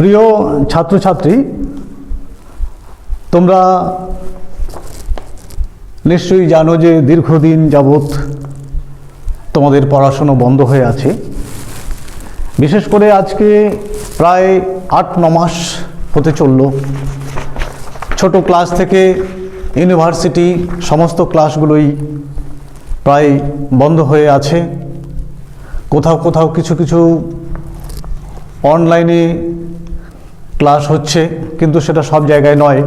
প্রিয় ছাত্রছাত্রী, তোমরা নিশ্চয়ই জানো যে দীর্ঘদিন যাবৎ তোমাদের পড়াশোনা বন্ধ হয়ে আছে। বিশেষ করে আজকে প্রায় ৮-৯ মাস হতে চলল। ছোট ক্লাস থেকে ইউনিভার্সিটি সমস্ত ক্লাসগুলোই প্রায় বন্ধ হয়ে আছে। কোথাও কোথাও কিছু কিছু অনলাইনে ক্লাস হচ্ছে, কিন্তু সেটা সব জায়গায় নয়।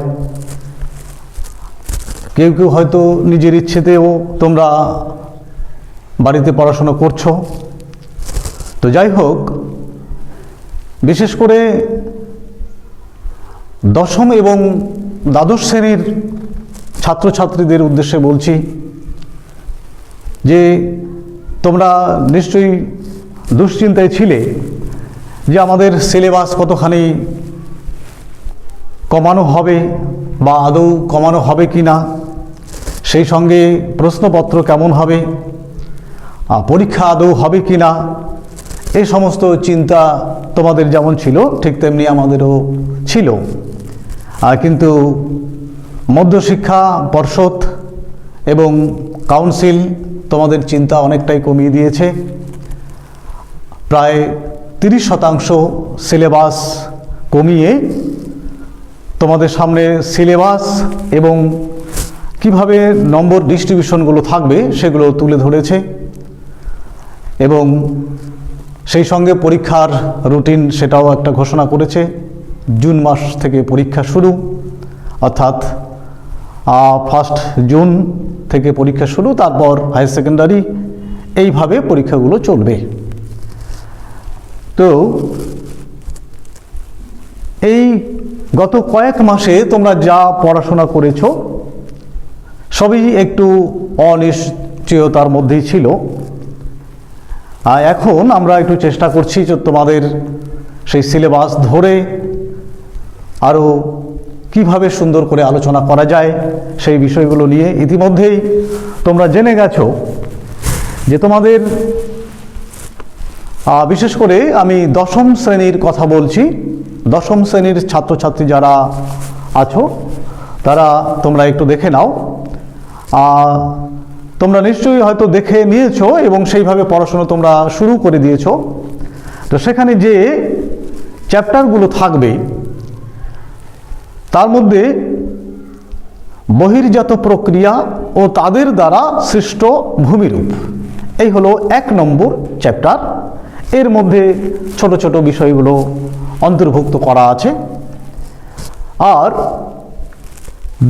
কেউ কেউ হয়তো নিজের ইচ্ছেতেও তোমরা বাড়িতে পড়াশোনা করছো। তো যাই হোক, বিশেষ করে দশম এবং দ্বাদশ শ্রেণীর ছাত্রছাত্রীদের উদ্দেশ্যে বলছি যে তোমরা নিশ্চয়ই দুশ্চিন্তায় ছিলে যে আমাদের সিলেবাস কতখানি কমানো হবে বা আদৌ কমানো হবে কি না, সেই সঙ্গে প্রশ্নপত্র কেমন হবে, পরীক্ষা আদৌ হবে কি না, এই সমস্ত চিন্তা তোমাদের যেমন ছিল ঠিক তেমনি আমাদেরও ছিল। কিন্তু মধ্যশিক্ষা পর্ষদ এবং কাউন্সিল তোমাদের চিন্তা অনেকটাই কমিয়ে দিয়েছে। প্রায় 30% সিলেবাস কমিয়ে তোমাদের সামনে সিলেবাস এবং কিভাবে নম্বর ডিস্ট্রিবিউশনগুলো থাকবে সেগুলো তুলে ধরেছে এবং সেই সঙ্গে পরীক্ষার রুটিন সেটাও একটা ঘোষণা করেছে। জুন মাস থেকে পরীক্ষা শুরু, অর্থাৎ 1 জুন থেকে পরীক্ষা শুরু, তারপর হায়ার সেকেন্ডারি, এইভাবে পরীক্ষাগুলো চলবে। তো এই গত কয়েক মাসে তোমরা যা পড়াশোনা করেছো সবই একটু অনিশ্চয়তার মধ্যেই ছিল। আর এখন আমরা একটু চেষ্টা করছি যে তোমাদের সেই সিলেবাস ধরে আরও কিভাবে সুন্দর করে আলোচনা করা যায় সেই বিষয়গুলো নিয়ে। ইতিমধ্যেই তোমরা জেনে গেছো যে তোমাদের বিশেষ করে আমি দশম শ্রেণীর কথা বলছি। দশম শ্রেণীর ছাত্রছাত্রী যারা আছো তারা তোমরা একটু দেখে নাও। তোমরা নিশ্চয়ই হয়তো দেখে নিয়েছো এবং সেইভাবে পড়াশোনা তোমরা শুরু করে দিয়েছো। তো সেখানে যে চ্যাপ্টারগুলো থাকবে তার মধ্যে বহির্জাত প্রক্রিয়া ও তাদের দ্বারা সৃষ্ট ভূমিরূপ, এই হলো 1 নম্বর চ্যাপ্টার। এর মধ্যে ছোট ছোট বিষয়গুলো অন্তর্ভুক্ত করা আছে। আর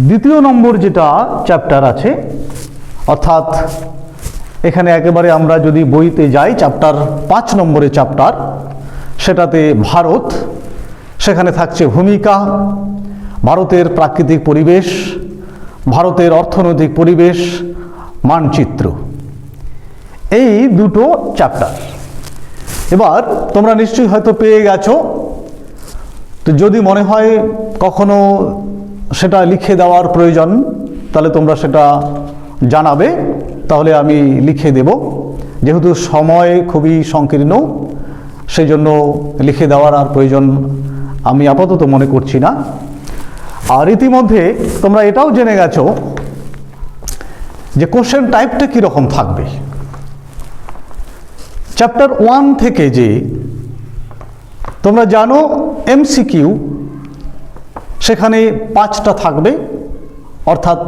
2 নম্বর যেটা চ্যাপ্টার আছে, অর্থাৎ এখানে একেবারে আমরা যদি বইতে যাই চ্যাপ্টার 5 নম্বরের চ্যাপ্টার, সেটাতে ভারত, সেখানে থাকছে ভূমিকা, ভারতের প্রাকৃতিক পরিবেশ, ভারতের অর্থনৈতিক পরিবেশ, মানচিত্র, এই 2 চ্যাপ্টার। এবার তোমরা নিশ্চয়ই হয়তো পেয়ে গেছো। তো যদি মনে হয় কখনো সেটা লিখে দেওয়ার প্রয়োজন তাহলে তোমরা সেটা জানাবে, তাহলে আমি লিখে দেব। যেহেতু সময় খুবই সংকীর্ণ, সেই জন্য লিখে দেওয়ার আর প্রয়োজন আমি আপাতত মনে করছি না। আর ইতিমধ্যে তোমরা এটাও জেনে গেছো যে কোশ্চেন টাইপটা কীরকম থাকবে। চ্যাপ্টার 1 থেকে যে তোমরা জানো এমসিকিউ, সেখানে 5টা থাকবে, অর্থাৎ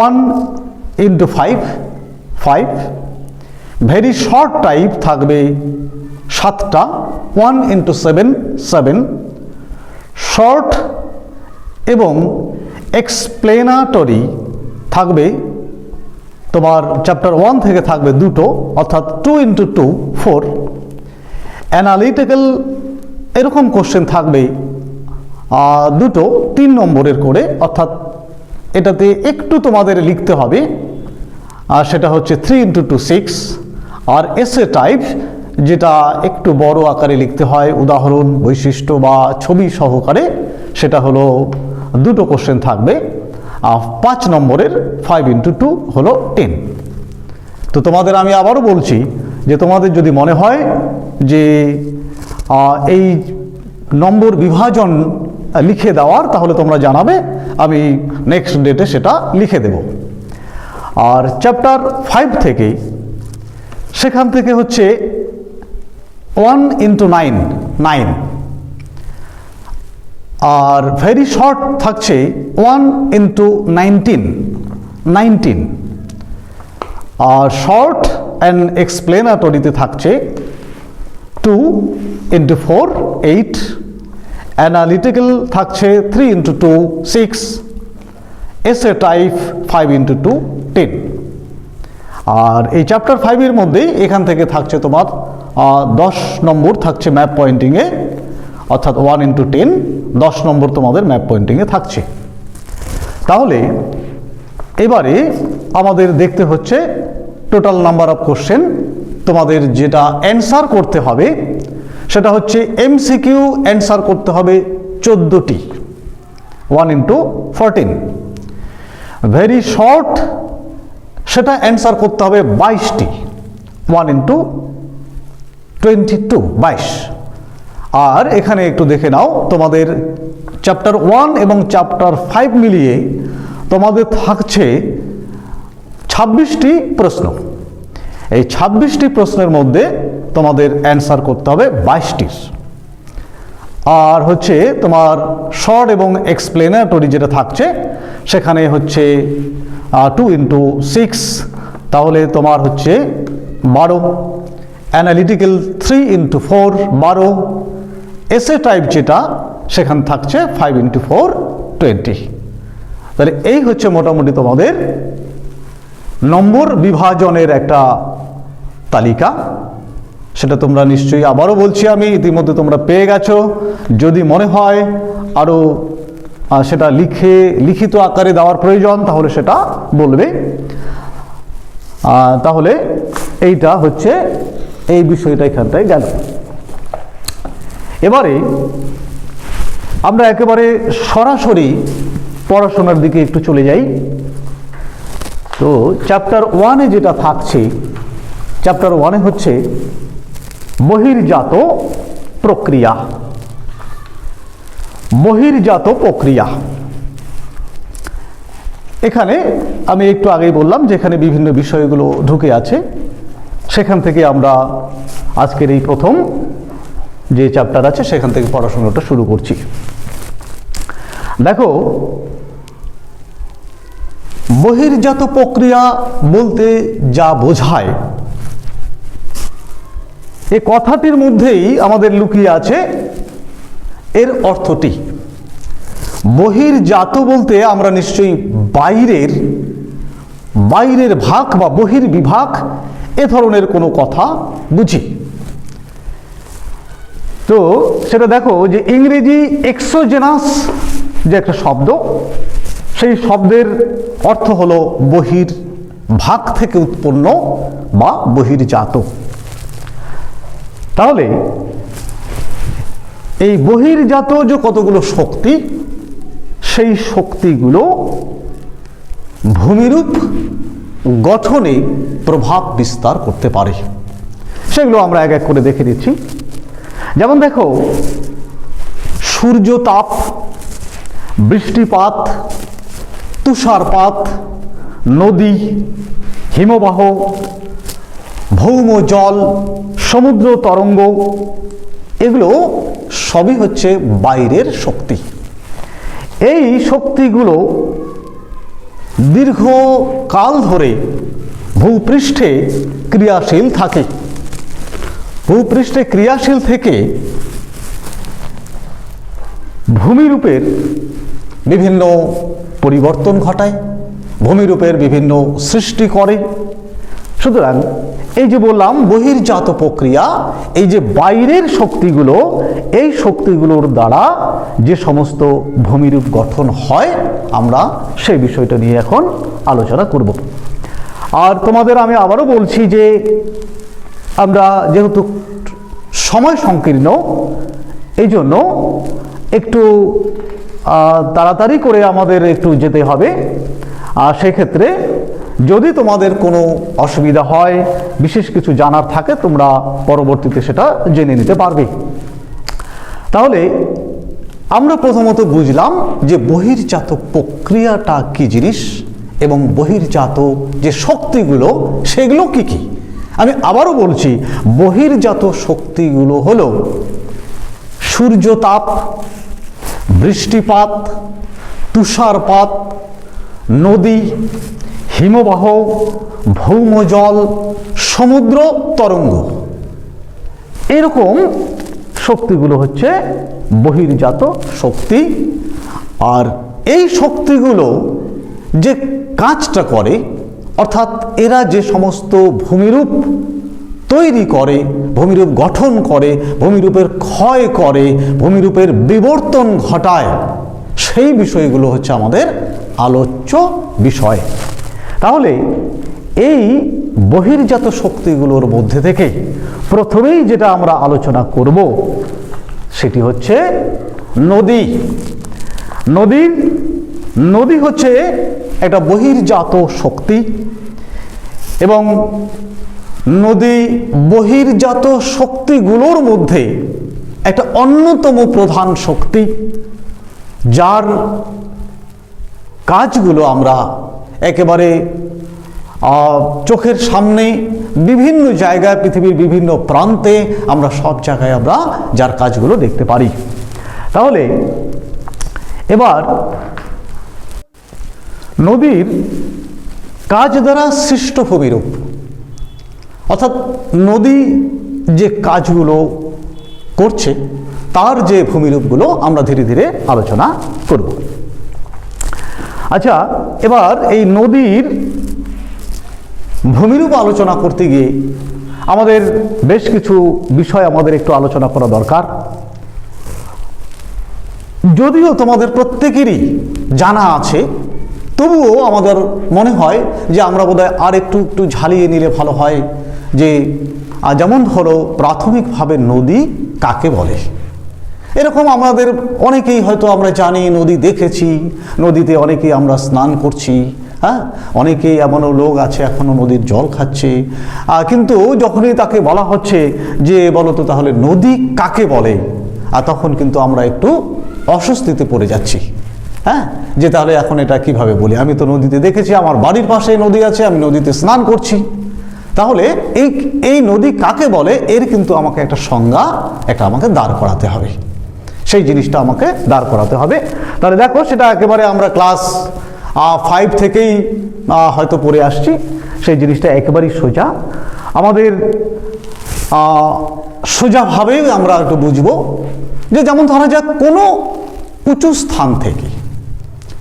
1 into 5। ভেরি শর্ট টাইপ থাকবে 7টা, 1 into 7। শর্ট এবং এক্সপ্লেনাটরি থাকবে তোমার চ্যাপ্টার 1 থেকে থাকবে 2টো, অর্থাৎ 2 into 2 4। অ্যানালিটিক্যাল এরকম কোশ্চেন থাকবে 2টো 3 নম্বরের করে, অর্থাৎ এটাতে একটু তোমাদের লিখতে হবে, আর সেটা হচ্ছে 3 into 2 6। আর এসে টাইপ, যেটা একটু বড় আকারে লিখতে হয়, উদাহরণ, বৈশিষ্ট্য বা ছবি সহকারে, সেটা হলো 2টো কোশ্চেন থাকবে। 5 নম্বরের 5 into 2 হলো 10। তো তোমাদের আমি আবারও বলছি যে তোমাদের যদি মনে হয় যে এই নম্বর বিভাজন লিখে দেওয়ার, তাহলে তোমরা জানাবে, আমি নেক্সট ডেটে সেটা লিখে দেব। আর চ্যাপ্টার 5 থেকে, সেখান থেকে হচ্ছে 1 into 9, 9, আর ভেরি শর্ট থাকছে 1 into 19, 19, আর শর্ট অ্যান্ড এক্সপ্লেনাটরিতে থাকছে 2 into 4, 8, অ্যানালিটিক্যাল থাকছে 3 into 2, 6, এসে টাইপ 5 into 2, 10। আর এই চ্যাপ্টার 5 এর মধ্যেই এখান থেকে থাকছে তোমার 10 নম্বর থাকছে ম্যাপ পয়েন্টিংয়ে, অর্থাৎ 1 into 10, 10 নম্বর তোমাদের ম্যাপ পয়েন্টিংয়ে থাকছে। তাহলে এবারে আমাদের দেখতে হচ্ছে টোটাল নাম্বার অফ কোশ্চেন। তোমাদের যেটা অ্যান্সার করতে হবে সেটা হচ্ছে এমসিকিউ অ্যান্সার করতে হবে 14টি, 1 into 14। ভেরি শর্ট সেটা অ্যান্সার করতে হবে 22টি, 1 into 22, 22। আর এখানে একটু দেখে নাও, তোমাদের চ্যাপ্টার 1 এবং চ্যাপ্টার 5 মিলিয়ে তোমাদের থাকছে 26টি প্রশ্ন। এই 26টি প্রশ্নের মধ্যে তোমাদের অ্যান্সার করতে হবে 22টির। আর হচ্ছে তোমার শর্ট এবং এক্সপ্লেনাটরি যেটা থাকছে সেখানে হচ্ছে 2 into 6, তাহলে তোমার হচ্ছে 12, অ্যানালিটিক্যাল 3 into 4, 12, এসে টাইপ যেটা সেখানে থাকছে 5 into 4, 20। তাহলে এই হচ্ছে মোটামুটি তোমাদের নম্বর বিভাজনের একটা তালিকা। সেটা তোমরা নিশ্চয়ই, আবারও বলছি আমি, ইতিমধ্যে তোমরা পেয়ে গেছো। যদি মনে হয় আরও সেটা লিখিত আকারে দেওয়ার প্রয়োজন তাহলে সেটা বলবে। তাহলে এইটা হচ্ছে এই বিষয়টা এখানটায় গেল। এবারে আমরা একেবারে সরাসরি পড়াশোনার দিকে একটু চলে যাই। তো চ্যাপ্টার 1-এ যেটা থাকছে, চ্যাপ্টার 1-এ হচ্ছে বহির্জাত প্রক্রিয়া। বহির্জাত প্রক্রিয়া, এখানে আমি একটু আগেই বললাম যে এখানে বিভিন্ন বিষয়গুলো ঢুকে আছে। সেখান থেকে আমরা আজকের এই প্রথম যে চ্যাপ্টার আছে সেখান থেকে পড়াশোনাটা শুরু করছি। দেখো, বহির্জাত প্রক্রিয়া বলতে যা বোঝায়, এই কথাটির মধ্যেই আমাদের লুকিয়ে আছে এর অর্থটি। বহির্জাত বলতে আমরা নিশ্চয়ই বাইরের ভাগ বা বহির্বিভাগ এ ধরনের কোনো কথা বুঝি। তো সেটা দেখো যে ইংরেজি এক্সোজেনাস যে একটা শব্দ, সেই শব্দের অর্থ হলো বহির্ভাগ থেকে উৎপন্ন বা বহির্জাত। তাহলে এই বহির্জাত যে কতগুলো শক্তি, সেই শক্তিগুলো ভূমিরূপ গঠনে প্রভাব বিস্তার করতে পারে। সেগুলো আমরা এক এক করে দেখে দিচ্ছি। যেমন দেখো, সূর্যতাপ, বৃষ্টিপাত, তুষারপাত, নদী, হিমবাহ, ভৌম জল, সমুদ্র তরঙ্গ, এগুলো সবই হচ্ছে বাইরের শক্তি। এই শক্তিগুলো দীর্ঘকাল ধরে ভূপৃষ্ঠে ক্রিয়াশীল থাকে। ভূপৃষ্ঠে ক্রিয়াশীল থেকে ভূমিরূপের বিভিন্ন পরিবর্তন ঘটায়, ভূমিরূপের বিভিন্ন সৃষ্টি করে। সুতরাং এই যে বললাম বহির্জাত প্রক্রিয়া, এই যে বাইরের শক্তিগুলো, এই শক্তিগুলোর দ্বারা যে সমস্ত ভূমিরূপ গঠন হয়, আমরা সেই বিষয়টা নিয়ে এখন আলোচনা করব। আর তোমাদের আমি আবারও বলছি যে আমরা যেহেতু সময় সংকীর্ণ, এই জন্য একটু তাড়াতাড়ি করে আমাদের একটু যেতে হবে। আর সেক্ষেত্রে যদি তোমাদের কোনো অসুবিধা হয়, বিশেষ কিছু জানার থাকে, তোমরা পরবর্তীতে সেটা জেনে নিতে পারবে। তাহলে আমরা প্রথমত বুঝলাম যে বহির্জাত প্রক্রিয়াটা কি জিনিস এবং বহির্জাত যে শক্তিগুলো সেগুলো কি কি। আমি আবারও বলছি, বহির্জাত শক্তিগুলো হলো সূর্যতাপ, বৃষ্টিপাত, তুষারপাত, নদী, হিমবাহ, ভৌমজল, সমুদ্র তরঙ্গ। এরকম শক্তিগুলো হচ্ছে বহির্জাত শক্তি। আর এই শক্তিগুলো যে কাজটা করে, অর্থাৎ এরা যে সমস্ত ভূমিরূপ তৈরি করে, ভূমিরূপ গঠন করে, ভূমিরূপের ক্ষয় করে, ভূমিরূপের বিবর্তন ঘটায়, সেই বিষয়গুলো হচ্ছে আমাদের আলোচ্য বিষয়। তাহলে এই বহির্জাত শক্তিগুলোর মধ্যে থেকে প্রথমেই যেটা আমরা আলোচনা করব সেটি হচ্ছে নদী। নদী হচ্ছে একটা বহির্জাত শক্তি এবং নদী বহির্জাত শক্তিগুলোর মধ্যে একটা অন্যতম প্রধান শক্তি, যার কাজগুলো আমরা একেবারে চোখের সামনে বিভিন্ন জায়গায়, পৃথিবীর বিভিন্ন প্রান্তে, আমরা সব জায়গায় আমরা যার কাজগুলো দেখতে পারি। তাহলে এবার নদীর কাজ দ্বারা সৃষ্ট ভূমিরূপ, অর্থাৎ নদী যে কাজগুলো করছে তার যে ভূমিরূপগুলো আমরা ধীরে ধীরে আলোচনা করব। আচ্ছা, এবার এই নদীর ভূমিরূপ আলোচনা করতে গিয়ে আমাদের বেশ কিছু বিষয় আমাদের একটু আলোচনা করা দরকার। যদিও তোমাদের প্রত্যেকেরই জানা আছে, তবুও আমাদের মনে হয় যে আমরা বোধহয় আর একটু ঝালিয়ে নিলে ভালো হয়। যে যেমন হলো প্রাথমিকভাবে নদী কাকে বলে। এরকম আমাদের অনেকেই হয়তো আমরা জানি, নদী দেখেছি, নদীতে অনেকেই আমরা স্নান করছি, হ্যাঁ, অনেকেই এমনও লোক আছে এখনও নদীর জল খাচ্ছে। কিন্তু যখনই তাকে বলা হচ্ছে যে বলো তো তাহলে নদী কাকে বলে, তখন কিন্তু আমরা একটু অস্বস্তিতে পড়ে যাচ্ছি। হ্যাঁ, যে তাহলে এখন এটা কিভাবে বলি, আমি তো নদীতে দেখেছি, আমার বাড়ির পাশে নদী আছে, আমি নদীতে স্নান করছি। তাহলে এই নদী কাকে বলে এর কিন্তু আমাকে একটা সংজ্ঞা আমাকে দাঁড় করাতে হবে, সেই জিনিসটা আমাকে দাঁড় করাতে হবে। তাহলে দেখো, সেটা একেবারে আমরা ক্লাস 5 থেকেই হয়তো পড়ে আসছি। সেই জিনিসটা একেবারেই সোজা, আমাদের সোজাভাবেই আমরা একটু বুঝবো। যে যেমন ধরা যাক, কোনো উঁচু স্থান থেকে,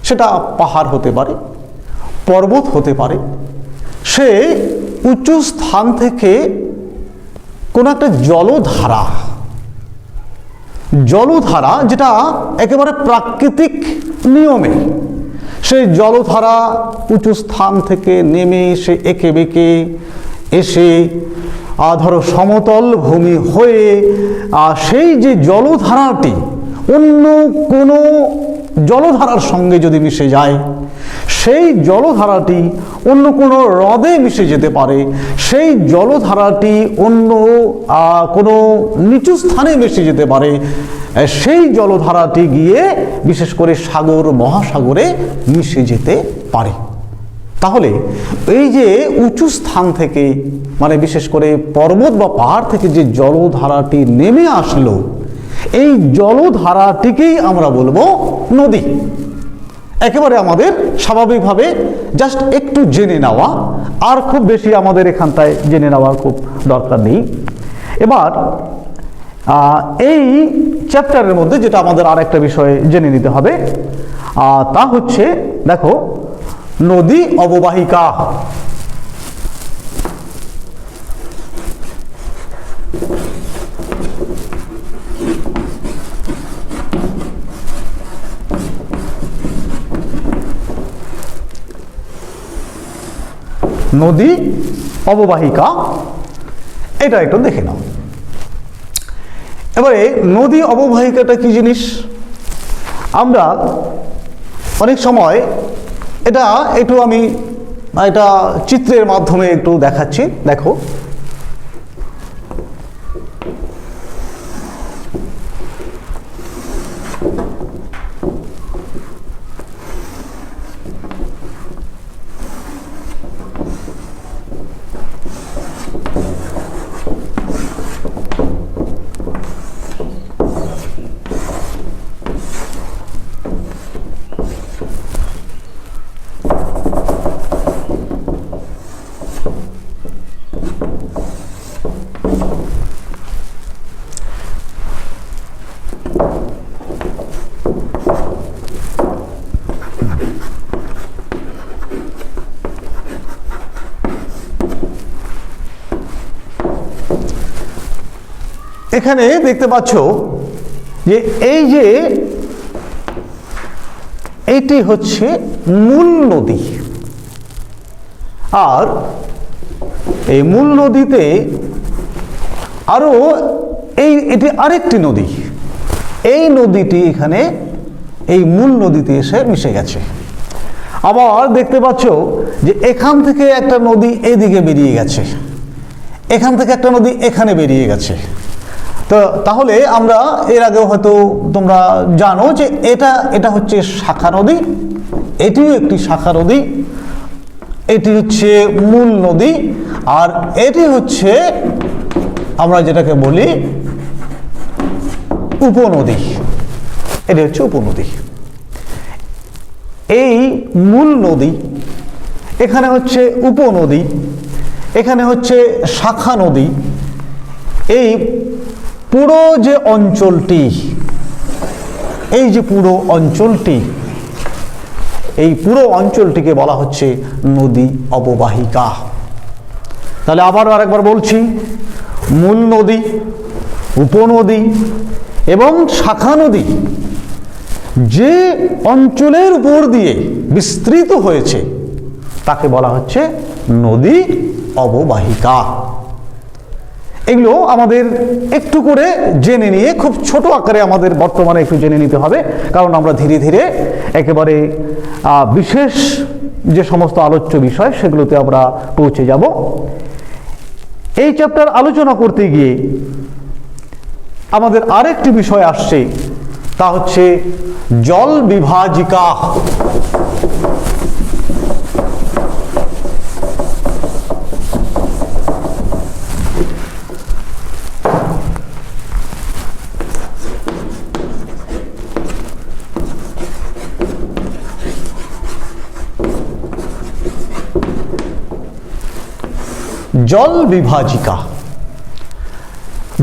সেটা পাহাড় হতে পারে, পর্বত হতে পারে, সে উঁচু স্থান থেকে কোনো একটা জলধারা যেটা একেবারে প্রাকৃতিক নিয়মে, সেই জলধারা উঁচু স্থান থেকে নেমে সে এঁকে বেঁকে এসে ধরো সমতল ভূমি হয়ে সেই যে জলধারাটি অন্য কোনো জলধারার সঙ্গে যদি মিশে যায়, সেই জলধারাটি অন্য কোনো হ্রদে মিশে যেতে পারে, সেই জলধারাটি অন্য কোনো নিচু স্থানে মিশে যেতে পারে, সেই জলধারাটি গিয়ে বিশেষ করে সাগর মহাসাগরে মিশে যেতে পারে। তাহলে এই যে উঁচু স্থান থেকে, মানে বিশেষ করে পর্বত বা পাহাড় থেকে যে জলধারাটি নেমে আসলো, এই জলধারাটিকেই আমরা বলবো নদী। একেবারে আমাদের স্বাভাবিকভাবে জাস্ট একটু জেনে নেওয়া, আর খুব বেশি আমাদের এখানটায় জেনে নেওয়ার খুব দরকার নেই। এবার এই চ্যাপ্টারের মধ্যে যেটা আমাদের আর একটা বিষয় জেনে নিতে হবে, তা হচ্ছে দেখো, নদী অববাহিকা। নদী অববাহিকা, এটা একটু দেখে নাও। এবারে নদী অববাহিকাটা কি জিনিস, আমরা অনেক সময় এটা একটু আমি এটা চিত্রের মাধ্যমে একটু দেখাচ্ছি। দেখো, এখানে দেখতে পাচ্ছ যে এই যে এইটি হচ্ছে মূল নদী, আর এই মূল নদীতে আরো এটি আরেকটি নদী, এই নদীটি এখানে এই মূল নদীতে এসে মিশে গেছে। আবার দেখতে পাচ্ছ যে এখান থেকে একটা নদী এদিকে বেরিয়ে গেছে, এখান থেকে একটা নদী এখানে বেরিয়ে গেছে। তো তাহলে আমরা এর আগেও হয়তো তোমরা জানো যে এটা হচ্ছে শাখা নদী, এটিও একটি শাখা নদী, এটি হচ্ছে মূল নদী, আর এটি হচ্ছে আমরা যেটাকে বলি উপনদী, এটি হচ্ছে উপনদী। এই মূল নদী, এখানে হচ্ছে উপনদী, এখানে হচ্ছে শাখা নদী। এই পুরো যে অঞ্চলটি, এই যে পুরো অঞ্চলটি, এই পুরো অঞ্চলটিকে বলা হচ্ছে নদী অববাহিকা। তাহলে আবারও আরেকবার বলছি, মূল নদী, উপনদী এবং শাখা নদী যে অঞ্চলের উপর দিয়ে বিস্তৃত হয়েছে তাকে বলা হচ্ছে নদী অববাহিকা। এগুলো আমাদের একটু করে জেনে নিয়ে, খুব ছোট আকারে আমাদের বর্তমানে একটু জেনে নিতে হবে, কারণ আমরা ধীরে ধীরে একেবারে বিশেষ যে সমস্ত আলোচ্য বিষয় সেগুলোতে আমরা পৌঁছে যাব। এই চ্যাপ্টার আলোচনা করতে গিয়ে আমাদের আরেকটি বিষয় আসছে, তা হচ্ছে জল বিভাজিকা। জল বিভাজিকা,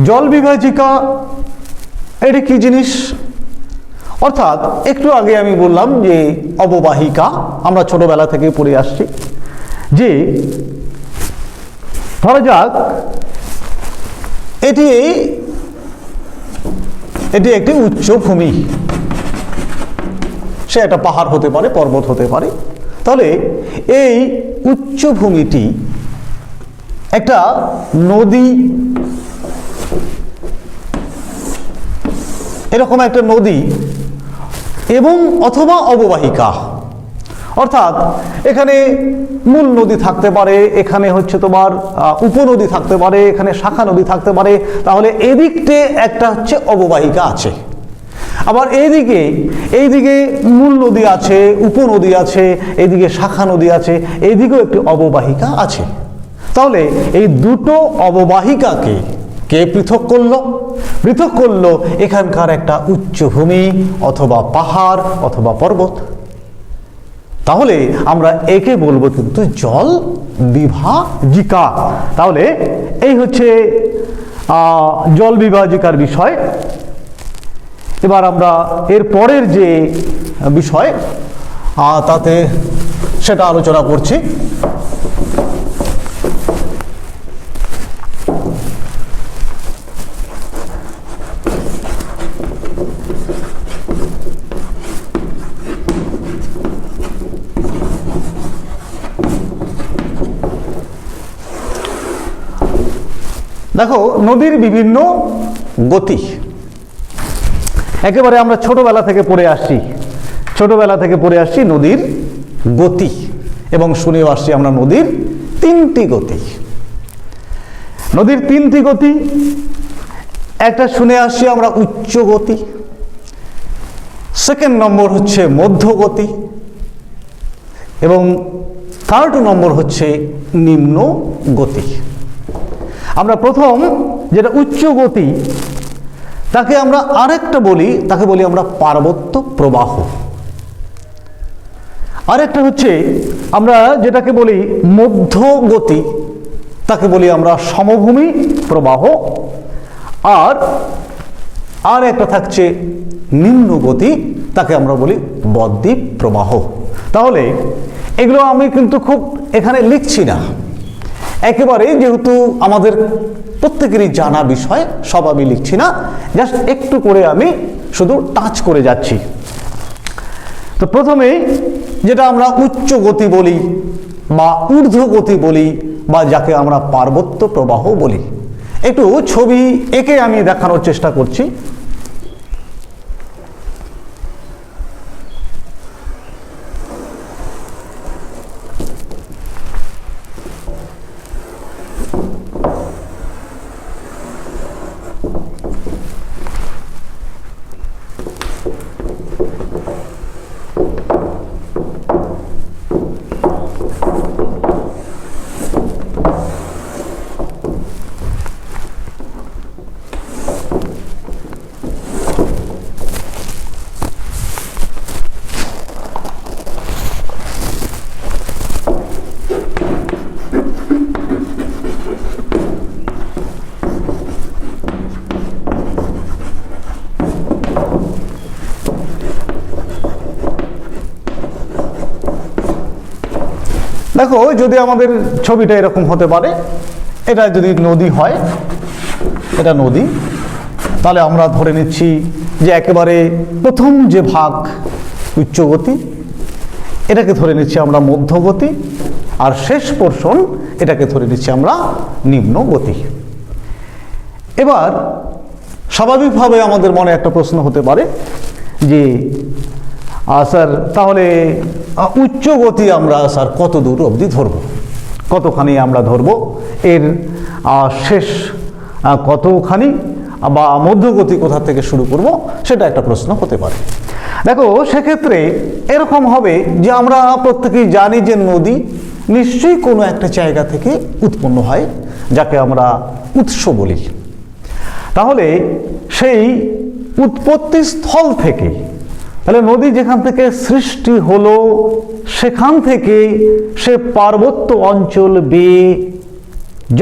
জল বিভাজিকা এটি কি জিনিস? অর্থাৎ একটু আগে আমি বললাম যে অববাহিকা আমরা ছোটবেলা থেকে পড়ে আসছি, যে ধরা যাক এটি একটি উচ্চভূমি, সে একটা পাহাড় হতে পারে, পর্বত হতে পারে। তাহলে এই উচ্চভূমিটি একটা নদী, এরকম একটা নদী এবং অথবা অববাহিকা, অর্থাৎ এখানে মূল নদী থাকতে পারে, এখানে হচ্ছে তোমার উপনদী থাকতে পারে, এখানে শাখা নদী থাকতে পারে। তাহলে এদিকতে একটা হচ্ছে অববাহিকা আছে, আবার এইদিকে মূল নদী আছে, উপনদী আছে, এইদিকে শাখা নদী আছে, এইদিকেও একটি অববাহিকা আছে। তাহলে এই দুটো অববাহিকাকে কে পৃথক করলো? পৃথক করলো এখানকার একটা উচ্চভূমি অথবা পাহাড় অথবা পর্বত। তাহলে আমরা একে বলবো কিন্তু জল বিভাজিকা। তাহলে এই হচ্ছে জল বিভাজিকার বিষয়। এবার আমরা এর পরের যে বিষয় তাতে সেটা আলোচনা করছি। দেখো, নদীর বিভিন্ন গতি একেবারে আমরা ছোটবেলা থেকে পড়ে আসছি নদীর গতি, এবং শুনেও আসছি আমরা নদীর তিনটি গতি। নদীর তিনটি গতি, একটা শুনে আসছি আমরা উচ্চ গতি, সেকেন্ড নম্বর হচ্ছে মধ্যগতি, এবং থার্ড নম্বর হচ্ছে নিম্ন গতি। আমরা প্রথম যেটা উচ্চ গতি তাকে আমরা আরেকটা বলি, তাকে বলি আমরা পার্বত্য প্রবাহ। আরেকটা হচ্ছে আমরা যেটাকে বলি মধ্যগতি, তাকে বলি আমরা সমভূমি প্রবাহ। আর একটা থাকছে নিম্ন গতি, তাকে আমরা বলি বদ্বীপ প্রবাহ। তাহলে এগুলো আমি কিন্তু খুব এখানে লিখছি না, একেবারে যেহেতু আমাদের প্রত্যেকেরই জানা বিষয়, সব আমি লিখছি না, জাস্ট একটু করে আমি শুধু টাচ করে যাচ্ছি। তো প্রথমে যেটা আমরা উচ্চ গতি বলি বা ঊর্ধ্ব গতি বলি বা যাকে আমরা পার্বত্য প্রবাহ বলি, একটু ছবি এঁকে আমি দেখানোর চেষ্টা করছি। দেখো, যদি আমাদের ছবিটা এরকম হতে পারে, এটা যদি নদী হয়, এটা নদী, তাহলে আমরা ধরে নিচ্ছি যে একেবারে প্রথম যে ভাগ উচ্চ গতি, এটাকে ধরে নিচ্ছি আমরা মধ্যগতি, আর শেষ পোর্শন এটাকে ধরে নিচ্ছি আমরা নিম্ন গতি। এবার স্বাভাবিকভাবে আমাদের মনে একটা প্রশ্ন হতে পারে যে স্যার তাহলে উচ্চ গতি আমরা স্যার কত দূর অবধি ধরবো, কতখানি আমরা ধরবো, এর শেষ কতখানি বা মধ্যগতি কোথা থেকে শুরু করব, সেটা একটা প্রশ্ন হতে পারে। দেখো, সেক্ষেত্রে এরকম হবে যে আমরা প্রত্যেকেই জানি যে নদী নিশ্চয়ই কোনো একটা জায়গা থেকে উৎপন্ন হয়, যাকে আমরা উৎস বলি। তাহলে সেই উৎপত্তি স্থল থেকে, তাহলে নদী যেখান থেকে সৃষ্টি হলো সেখান থেকে সে পার্বত্য অঞ্চল বেয়ে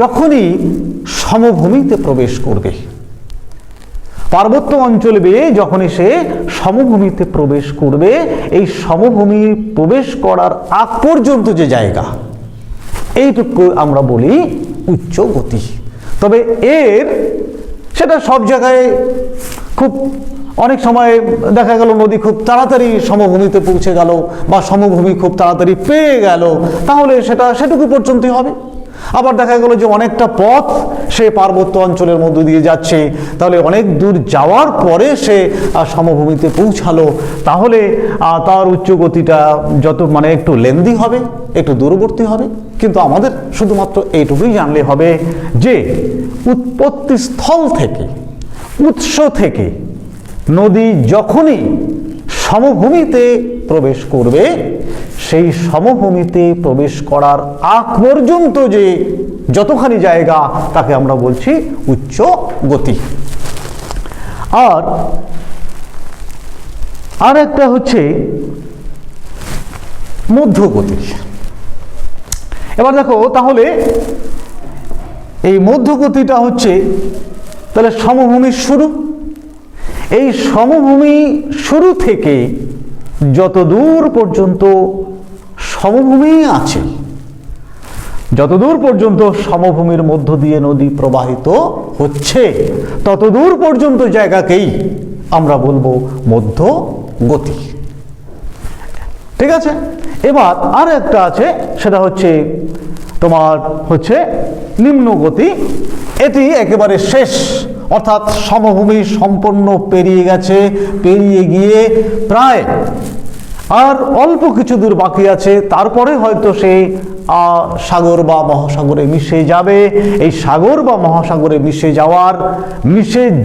যখনই সমভূমিতে প্রবেশ করবে, পার্বত্য অঞ্চল বেয়ে যখনই সে সমভূমিতে প্রবেশ করবে, এই সমভূমি প্রবেশ করার আগ পর্যন্ত যে জায়গা, এইটুকু আমরা বলি উচ্চ গতি। তবে সেটা সব জায়গায় খুব অনেক সময় দেখা গেল নদী খুব তাড়াতাড়ি সমভূমিতে পৌঁছে গেল বা সমভূমি খুব তাড়াতাড়ি পেয়ে গেল, তাহলে সেটুকু পর্যন্তই হবে। আবার দেখা গেল যে অনেকটা পথ সে পার্বত্য অঞ্চলের মধ্য দিয়ে যাচ্ছে, তাহলে অনেক দূর যাওয়ার পরে সে সমভূমিতে পৌঁছালো, তাহলে তার উচ্চ গতিটা যত একটু লেন্দি হবে, একটু দূরবর্তী হবে। কিন্তু আমাদের শুধুমাত্র এইটুকুই জানলে হবে যে উৎপত্তি স্থল থেকে, উৎস থেকে নদী যখনই সমভূমিতে প্রবেশ করবে, সেই সমভূমিতে প্রবেশ করার আগ পর্যন্ত যে যতখানি জায়গা, তাকে আমরা বলছি উচ্চ গতি। আর একটা হচ্ছে মধ্যগতি। এবার দেখো, তাহলে এই মধ্যগতিটা হচ্ছে তাহলে সমভূমির শুরু। এই সমভূমি শুরু থেকে যত দূর পর্যন্ত সমভূমি আছে, যতদূর পর্যন্ত সমভূমির মধ্য দিয়ে নদী প্রবাহিত হচ্ছে, ততদূর পর্যন্ত জায়গাকেই আমরা বলবো মধ্যগতি। ঠিক আছে? এবার আর একটা আছে, সেটা হচ্ছে তোমার নিম্ন গতি। এটি একেবারে শেষ, অর্থাৎ সমভূমি সম্পূর্ণ পেরিয়ে গেছে, পেরিয়ে গিয়ে প্রায় আর অল্প কিছু দূর বাকি আছে, তারপরে হয়তো সে সাগর বা মহাসাগরে মিশে যাবে। এই সাগর বা মহাসাগরে মিশে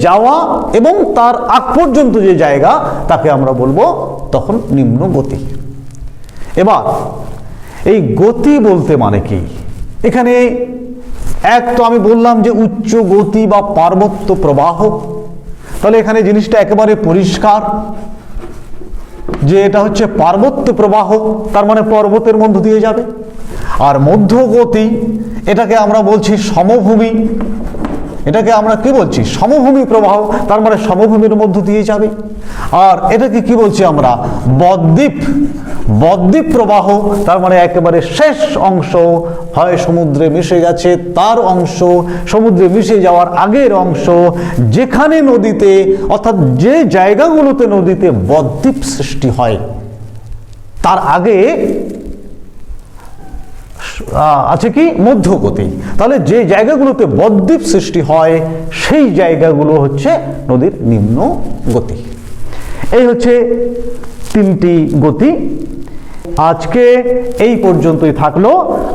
যাওয়া এবং তার আগ পর্যন্ত যে জায়গা, তাকে আমরা বলবো তখন নিম্ন গতি। এবার এই গতি বলতে মানে কি? এখানে এক তো আমি বললাম যে উচ্চ গতি বা পার্বত্য প্রবাহ, তাহলে এখানে জিনিসটা একেবারে পরিষ্কার যে এটা হচ্ছে পার্বত্য প্রবাহ, তার মানে পর্বতের মধ্য দিয়ে যাবে। আর মধ্যগতি, এটাকে আমরা বলছি সমভূমি, এটাকে আমরা কি বলছি, সমভূমি প্রবাহ, তার মানে সমভূমির মধ্য দিয়ে যাবে। আর এটাকে কি বলছি আমরা, বদ্বীপ, বদ্বীপ প্রবাহ, তার মানে একেবারে শেষ অংশ হয় সমুদ্রে মিশে গেছে, তার অংশ সমুদ্রে মিশে যাওয়ার আগের অংশ, যেখানে নদীতে অর্থাৎ যে জায়গাগুলোতে নদীতে বদ্বীপ সৃষ্টি হয় তার আগে আছে কি, মধ্যগতি। তাহলে যে জায়গাগুলোতে বদ্বীপ সৃষ্টি হয় সেই জায়গাগুলো হচ্ছে নদীর নিম্ন গতি। এই হচ্ছে তিনটি গতি। আজকে এই পর্যন্তই থাকলো।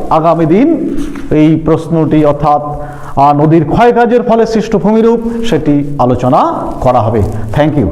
আগামী দিন এই প্রশ্নটি অর্থাৎ নদীর ক্ষয়কাজের ফলে সৃষ্ট ভূমিরূপ সেটি আলোচনা করা হবে। Thank you.